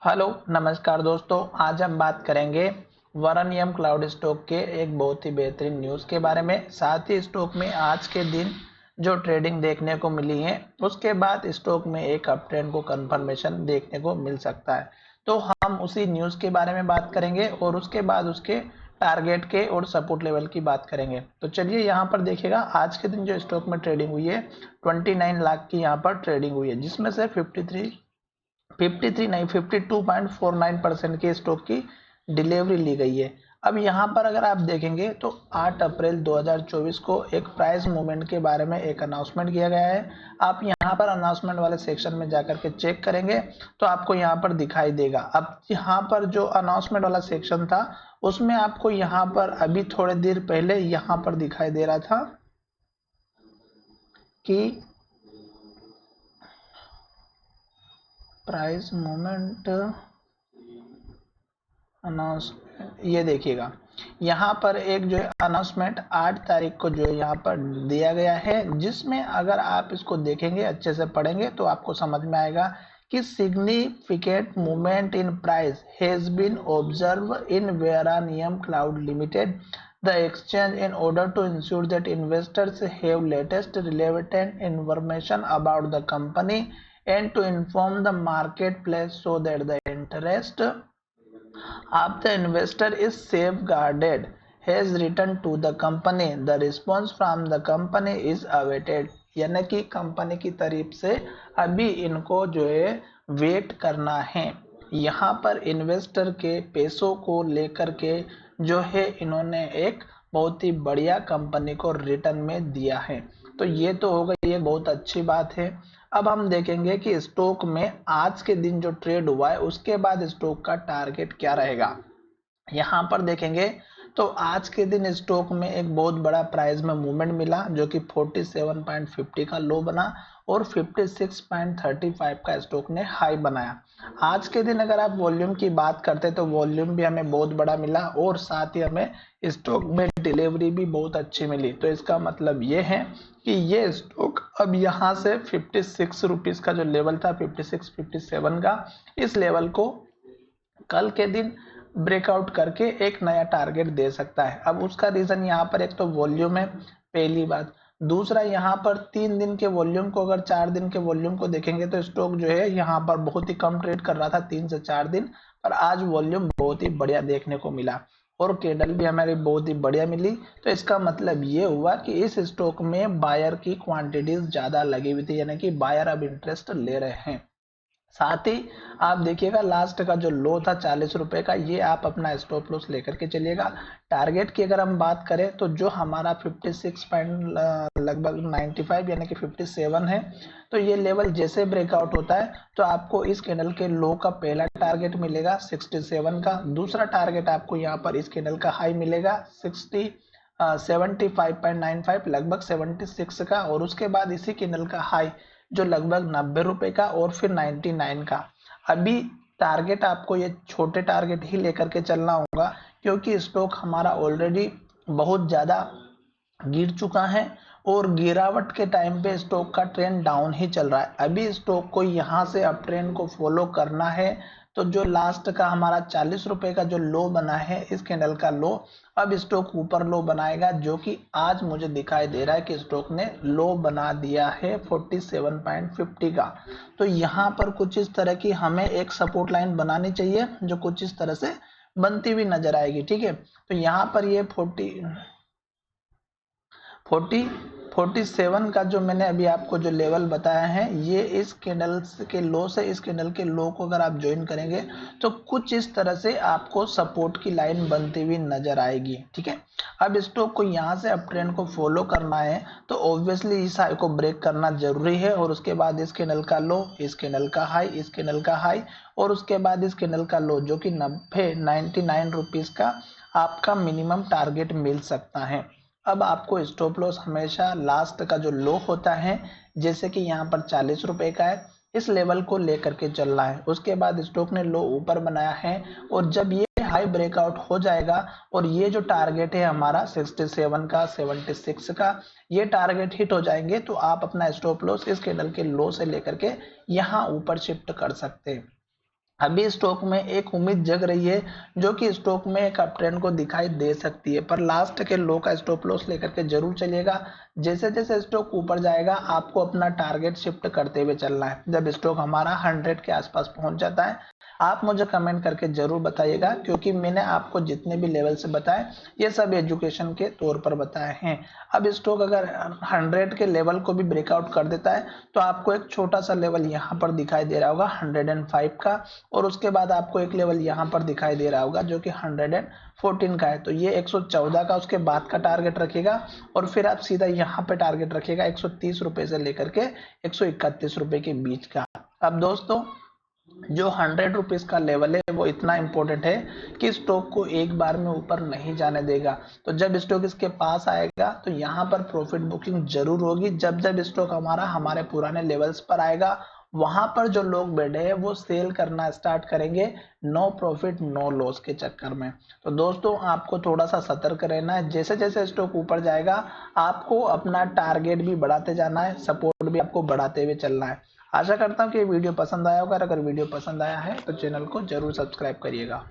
Hello नमस्कार दोस्तों, आज हम बात करेंगे वरनियम क्लाउड स्टॉक के एक बहुत ही बेहतरीन न्यूज़ के बारे में। साथ ही स्टॉक में आज के दिन जो ट्रेडिंग देखने को मिली है उसके बाद स्टॉक में एक अप ट्रेंड को कंफर्मेशन देखने को मिल सकता है। तो हम उसी न्यूज़ के बारे में बात करेंगे और उसके बाद उसके टारगेट के और सपोर्ट लेवल की बात करेंगे। तो चलिए यहाँ पर देखिएगा, आज के दिन जो स्टॉक में ट्रेडिंग हुई है 29 लाख की यहाँ पर ट्रेडिंग हुई है, जिसमें से 52.49% की स्टॉक की डिलीवरी ली गई है। अब यहाँ पर अगर आप देखेंगे तो 8 अप्रैल 2024 को एक प्राइस मूवमेंट के बारे में एक अनाउंसमेंट किया गया है। आप यहाँ पर अनाउंसमेंट वाले सेक्शन में जाकर के चेक करेंगे तो आपको यहाँ पर दिखाई देगा। अब यहाँ पर जो अनाउंसमेंट वाला सेक्शन था उसमें आपको यहाँ पर अभी थोड़ी देर पहले यहाँ पर दिखाई दे रहा था कि प्राइस मूवमेंट अनाउंसमेंट, ये देखिएगा यहाँ पर एक जो है अनाउंसमेंट 8 तारीख को जो है यहाँ पर दिया गया है, जिसमें अगर आप इसको देखेंगे अच्छे से पढ़ेंगे तो आपको समझ में आएगा कि significant movement in price has been observe in Veranium Cloud Limited the exchange in order to ensure that investors have latest relevant information about the company and to inform the marketplace so that the interest of the investor is safeguarded has returned to the company. The response from the company is awaited. यानी कि company की तरफ से अभी इनको जो है wait करना है। यहाँ पर इन्वेस्टर के पैसों को लेकर के जो है इन्होंने एक बहुत ही बढ़िया कंपनी को रिटर्न में दिया है। तो ये तो हो गई, ये बहुत अच्छी बात है। अब हम देखेंगे कि स्टॉक में आज के दिन जो ट्रेड हुआ है उसके बाद स्टॉक का टारगेट क्या रहेगा। यहाँ पर देखेंगे तो आज के दिन स्टॉक में एक बहुत बड़ा प्राइस में मूवमेंट मिला जो कि 47.50 का लो बना और 56.35 का स्टॉक ने हाई बनाया। आज के दिन अगर आप वॉल्यूम की बात करते तो वॉल्यूम भी हमें बहुत बड़ा मिला और साथ ही हमें स्टॉक में डिलीवरी भी बहुत अच्छी मिली। तो इसका मतलब ये है कि ये स्टॉक अब यहाँ से 56 रुपीज का जो लेवल था 56-57 का, इस लेवल को कल के दिन ब्रेकआउट करके एक नया टारगेट दे सकता है। अब उसका रीजन यहाँ पर एक तो वॉल्यूम है, पहली बात। दूसरा, यहाँ पर 3 दिन के वॉल्यूम को अगर 4 दिन के वॉल्यूम को देखेंगे तो स्टॉक जो है यहाँ पर बहुत ही कम ट्रेड कर रहा था 3 से 4 दिन, पर आज वॉल्यूम बहुत ही बढ़िया देखने को मिला और कैंडल भी हमारी बहुत ही बढ़िया मिली। तो इसका मतलब ये हुआ कि इस स्टॉक में बायर की क्वांटिटीज ज्यादा लगी हुई थी, यानी कि बायर अब इंटरेस्ट ले रहे हैं। साथ ही आप देखिएगा लास्ट का जो लो था 40 रुपए का, ये आप अपना स्टॉप लॉस लेकर के चलिएगा। टारगेट की अगर हम बात करें तो जो हमारा 56 पॉइंट लगभग 95 यानी कि 57 है, तो ये लेवल जैसे ब्रेकआउट होता है तो आपको इस कैंडल के लो का पहला टारगेट मिलेगा 67 का। दूसरा टारगेट आपको यहाँ पर इस कैंडल का हाई मिलेगा 75.95 लगभग 76 का, और उसके बाद इसी कैंडल का हाई जो लगभग 90 रुपए का और फिर 99 का। अभी टारगेट आपको ये छोटे टारगेट ही लेकर के चलना होगा क्योंकि स्टॉक हमारा ऑलरेडी बहुत ज्यादा गिर चुका है और गिरावट के टाइम पे स्टॉक का ट्रेंड डाउन ही चल रहा है। अभी स्टॉक को यहाँ से अप ट्रेंड को फॉलो करना है तो जो लास्ट का हमारा 40 रुपए का जो लो बना है इस कैंडल का लो, अब स्टॉक ऊपर लो बनाएगा जो कि आज मुझे दिखाई दे रहा है कि स्टॉक ने लो बना दिया है 47.50 का। तो यहाँ पर कुछ इस तरह की हमें एक सपोर्ट लाइन बनानी चाहिए जो कुछ इस तरह से बनती हुई नजर आएगी। ठीक है, तो यहाँ पर ये 47 का जो मैंने अभी आपको जो लेवल बताया है, ये इस कैंडल के लो से इस कैंडल के लो को अगर आप ज्वाइन करेंगे तो कुछ इस तरह से आपको सपोर्ट की लाइन बनती हुई नजर आएगी। ठीक है, अब स्टॉक को यहाँ से अप ट्रेंड को फॉलो करना है तो ऑब्वियसली इस हाई को ब्रेक करना जरूरी है और उसके बाद इस कैंडल का लो, इस कैंडल का हाई, इस कैंडल का हाई और उसके बाद इस कैंडल का लो जो कि 99 रुपीज का आपका मिनिमम टारगेट मिल सकता है। अब आपको स्टॉप लॉस हमेशा लास्ट का जो लो होता है, जैसे कि यहाँ पर 40 रुपए का है, इस लेवल को लेकर के चलना है। उसके बाद स्टॉक ने लो ऊपर बनाया है और जब ये हाई ब्रेकआउट हो जाएगा और ये जो टारगेट है हमारा 67 का 76 का, ये टारगेट हिट हो जाएंगे तो आप अपना स्टॉप लॉस इस कैंडल के लो से लेकर के यहाँ ऊपर शिफ्ट कर सकते हैं। अभी स्टॉक में एक उम्मीद जग रही है जो कि स्टॉक में एक अप ट्रेंड को दिखाई दे सकती है, पर लास्ट के लो का स्टॉप लॉस लेकर के जरूर चलिएगा। जैसे जैसे स्टॉक ऊपर जाएगा आपको अपना टारगेट शिफ्ट करते हुए चलना है। जब स्टॉक हमारा 100 के आसपास पहुंच जाता है आप मुझे कमेंट करके जरूर बताइएगा, क्योंकि मैंने आपको जितने भी लेवल से बताए ये सब एजुकेशन के तौर पर बताए हैं। अब स्टॉक अगर 100 के लेवल को भी ब्रेकआउट कर देता है तो आपको एक छोटा सा लेवल यहाँ पर दिखाई दे रहा होगा 105 का, और उसके बाद आपको एक लेवल यहाँ पर दिखाई दे रहा होगा जो कि 114 का है। तो ये 114 का उसके बाद का टारगेट रखेगा, और फिर आप सीधा यहाँ पे टारगेट रखिएगा 130 रुपए से लेकर के 131 रुपए के बीच का। अब दोस्तों जो 100 रुपीज का लेवल है वो इतना इंपॉर्टेंट है कि स्टॉक को एक बार में ऊपर नहीं जाने देगा। तो जब स्टॉक इसके पास आएगा तो यहाँ पर प्रॉफिट बुकिंग जरूर होगी। जब जब स्टॉक हमारे पुराने लेवल्स पर आएगा वहां पर जो लोग बैठे हैं वो सेल करना स्टार्ट करेंगे, नो प्रॉफिट नो लॉस के चक्कर में। तो दोस्तों आपको थोड़ा सा सतर्क रहना है। जैसे जैसे स्टॉक ऊपर जाएगा आपको अपना टारगेट भी बढ़ाते जाना है, सपोर्ट भी आपको बढ़ाते हुए चलना है। आशा करता हूँ कि वीडियो पसंद आया होगा। अगर वीडियो पसंद आया है तो चैनल को जरूर सब्सक्राइब करिएगा।